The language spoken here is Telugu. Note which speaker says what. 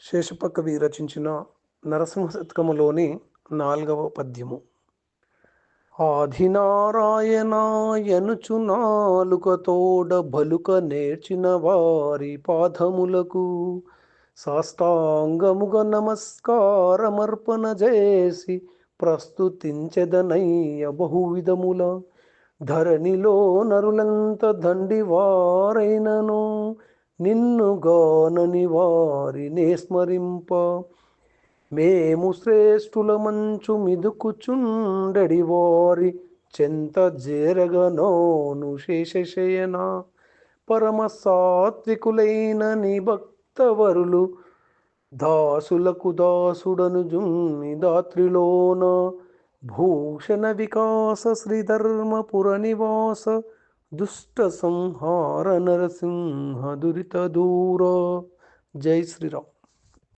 Speaker 1: శేషప్ప కవి రచించిన నరసింహ శతకములోని 4వ పద్యము. ఆదినారాయణాయనుచు నాలుకతోడ బలుక నేర్చిన వారి పాదములకు సాష్టాంగముగ నమస్కారమర్పణ చేసి ప్రస్తుతించెదనయ్య బహువిధముల. ధరణిలో నరులంత దండివారైనను నిన్ను గానని వారినే స్మరింప. మేము శ్రేష్ఠుల మంచు మిదుకుచుండెడి వారి చెంత జేరగనోను శేషశయన. పరమ సాత్వికులైన నీ భక్తవరులు దాసులకు దాసుడను జుమ్మి దాత్రిలోన. భూషణ వికాస శ్రీధర్మపుర నివాస దుష్ట సంహార నరసింహ దురిత దూర. జై శ్రీరామ్.